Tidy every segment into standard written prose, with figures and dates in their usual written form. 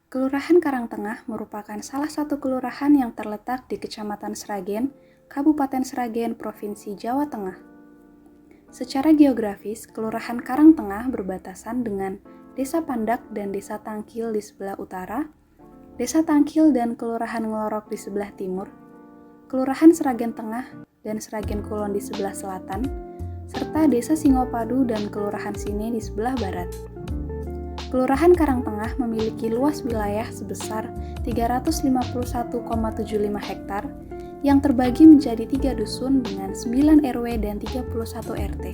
Kelurahan Karangtengah merupakan salah satu kelurahan yang terletak di Kecamatan Sragen, Kabupaten Sragen, Provinsi Jawa Tengah. Secara geografis, Kelurahan Karangtengah berbatasan dengan Desa Pandak dan Desa Tangkil di sebelah utara, Desa Tangkil dan Kelurahan Ngelorok di sebelah timur, Kelurahan Sragen Tengah dan Sragen Kulon di sebelah selatan, serta Desa Singopadu dan Kelurahan Sine di sebelah barat. Kelurahan Karangtengah memiliki luas wilayah sebesar 351,75 hektar yang terbagi menjadi 3 dusun dengan 9 RW dan 31 RT.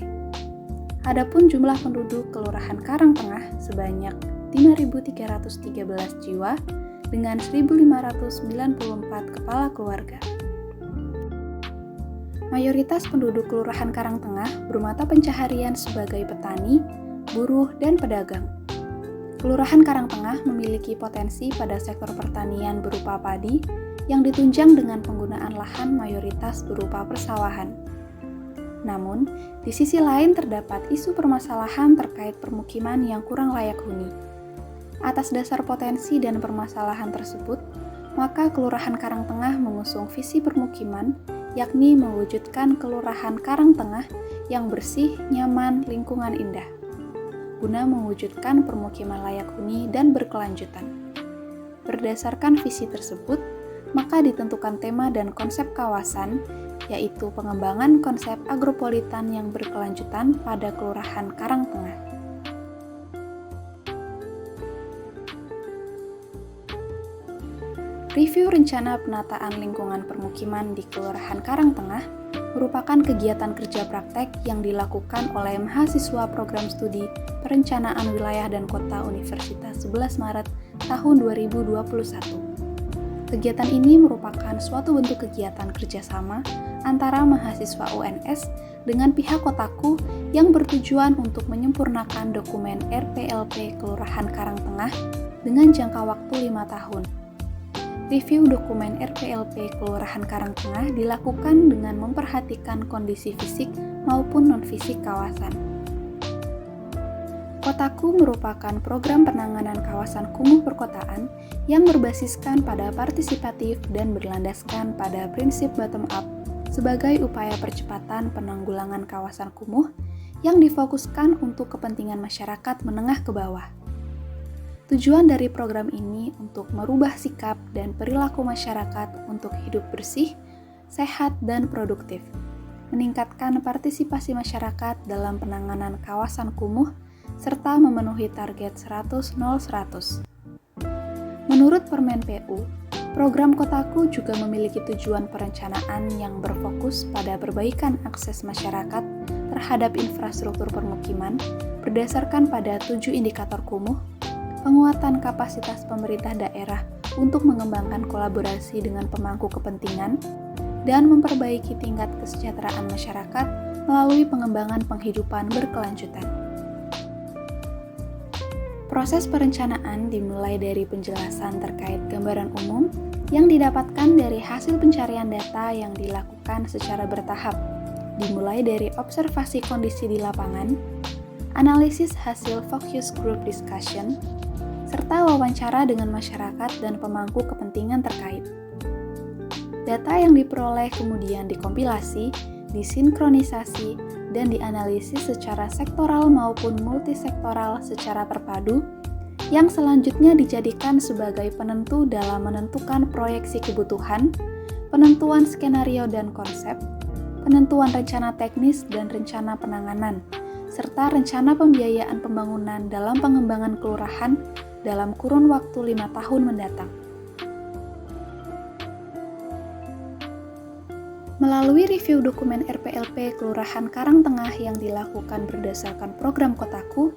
Adapun jumlah penduduk Kelurahan Karangtengah sebanyak 5.313 jiwa dengan 1.594 kepala keluarga. Mayoritas penduduk Kelurahan Karangtengah bermata pencaharian sebagai petani, buruh, dan pedagang. Kelurahan Karangtengah memiliki potensi pada sektor pertanian berupa padi yang ditunjang dengan penggunaan lahan mayoritas berupa persawahan. Namun, di sisi lain terdapat isu permasalahan terkait permukiman yang kurang layak huni. Atas dasar potensi dan permasalahan tersebut, maka Kelurahan Karangtengah mengusung visi permukiman, yakni mewujudkan Kelurahan Karangtengah yang bersih, nyaman, lingkungan indah, guna mewujudkan permukiman layak huni dan berkelanjutan. Berdasarkan visi tersebut, maka ditentukan tema dan konsep kawasan, yaitu pengembangan konsep agropolitan yang berkelanjutan pada Kelurahan Karangtengah. Review Rencana Penataan Lingkungan Permukiman di Kelurahan Karangtengah merupakan kegiatan kerja praktek yang dilakukan oleh mahasiswa program studi Perencanaan Wilayah dan Kota Universitas 11 Maret tahun 2021. Kegiatan ini merupakan suatu bentuk kegiatan kerjasama antara mahasiswa UNS dengan pihak Kotaku yang bertujuan untuk menyempurnakan dokumen RPLP Kelurahan Karangtengah dengan jangka waktu 5 tahun. Review dokumen RPLP Kelurahan Karangtengah dilakukan dengan memperhatikan kondisi fisik maupun non-fisik kawasan. Kotaku merupakan program penanganan kawasan kumuh perkotaan yang berbasiskan pada partisipatif dan berlandaskan pada prinsip bottom-up sebagai upaya percepatan penanggulangan kawasan kumuh yang difokuskan untuk kepentingan masyarakat menengah ke bawah. Tujuan dari program ini untuk merubah sikap dan perilaku masyarakat untuk hidup bersih, sehat, dan produktif, meningkatkan partisipasi masyarakat dalam penanganan kawasan kumuh, serta memenuhi target 100-0-100. Menurut Permen PU, program Kotaku juga memiliki tujuan perencanaan yang berfokus pada perbaikan akses masyarakat terhadap infrastruktur permukiman berdasarkan pada 7 indikator kumuh, penguatan kapasitas pemerintah daerah untuk mengembangkan kolaborasi dengan pemangku kepentingan, dan memperbaiki tingkat kesejahteraan masyarakat melalui pengembangan penghidupan berkelanjutan. Proses perencanaan dimulai dari penjelasan terkait gambaran umum yang didapatkan dari hasil pencarian data yang dilakukan secara bertahap, dimulai dari observasi kondisi di lapangan, analisis hasil focus group discussion, serta wawancara dengan masyarakat dan pemangku kepentingan terkait. Data yang diperoleh kemudian dikompilasi, disinkronisasi, dan dianalisis secara sektoral maupun multisektoral secara terpadu, yang selanjutnya dijadikan sebagai penentu dalam menentukan proyeksi kebutuhan, penentuan skenario dan konsep, penentuan rencana teknis dan rencana penanganan, serta rencana pembiayaan pembangunan dalam pengembangan kelurahan dalam kurun waktu 5 tahun mendatang. Melalui review dokumen RPLP Kelurahan Karangtengah yang dilakukan berdasarkan program Kotaku,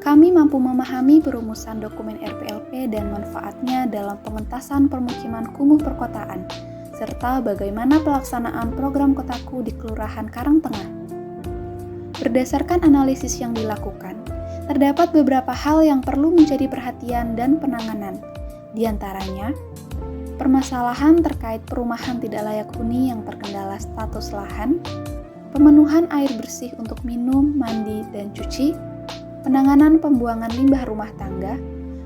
kami mampu memahami perumusan dokumen RPLP dan manfaatnya dalam pengentasan permukiman kumuh perkotaan, serta bagaimana pelaksanaan program Kotaku di Kelurahan Karangtengah. Berdasarkan analisis yang dilakukan, terdapat beberapa hal yang perlu menjadi perhatian dan penanganan. Di antaranya, permasalahan terkait perumahan tidak layak huni yang terkendala status lahan, pemenuhan air bersih untuk minum, mandi, dan cuci, penanganan pembuangan limbah rumah tangga,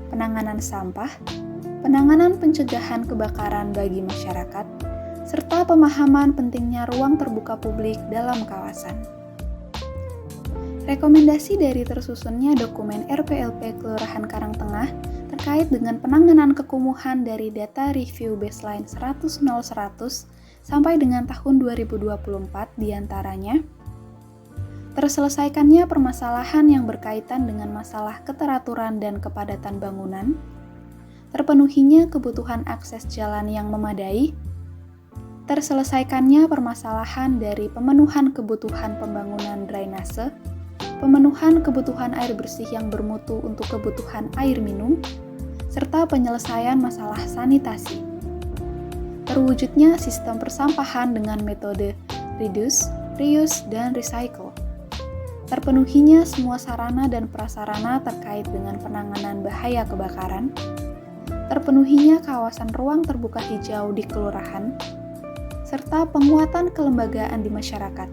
penanganan sampah, penanganan pencegahan kebakaran bagi masyarakat, serta pemahaman pentingnya ruang terbuka publik dalam kawasan. Rekomendasi dari tersusunnya dokumen RPLP Kelurahan Karangtengah terkait dengan penanganan kekumuhan dari data review baseline 100-100 sampai dengan tahun 2024 diantaranya terselesaikannya permasalahan yang berkaitan dengan masalah keteraturan dan kepadatan bangunan, terpenuhinya kebutuhan akses jalan yang memadai, terselesaikannya permasalahan dari pemenuhan kebutuhan pembangunan drainase, pemenuhan kebutuhan air bersih yang bermutu untuk kebutuhan air minum, serta penyelesaian masalah sanitasi. Terwujudnya sistem persampahan dengan metode reduce, reuse, dan recycle. Terpenuhinya semua sarana dan prasarana terkait dengan penanganan bahaya kebakaran. Terpenuhinya kawasan ruang terbuka hijau di kelurahan, serta penguatan kelembagaan di masyarakat,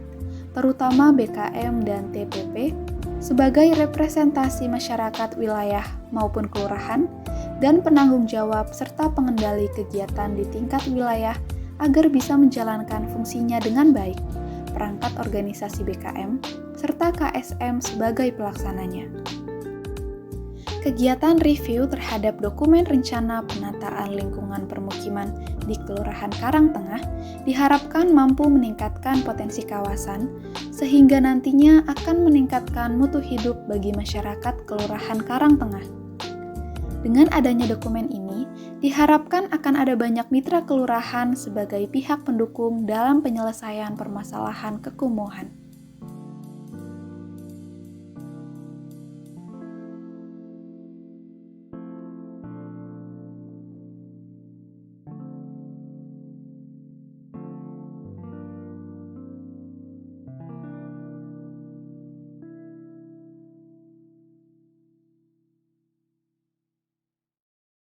terutama BKM dan TPP, sebagai representasi masyarakat wilayah maupun kelurahan, dan penanggung jawab serta pengendali kegiatan di tingkat wilayah agar bisa menjalankan fungsinya dengan baik, perangkat organisasi BKM, serta KSM sebagai pelaksananya. Kegiatan review terhadap dokumen rencana penataan lingkungan permukiman di Kelurahan Karangtengah diharapkan mampu meningkatkan potensi kawasan, sehingga nantinya akan meningkatkan mutu hidup bagi masyarakat Kelurahan Karangtengah. Dengan adanya dokumen ini, diharapkan akan ada banyak mitra kelurahan sebagai pihak pendukung dalam penyelesaian permasalahan kekumuhan.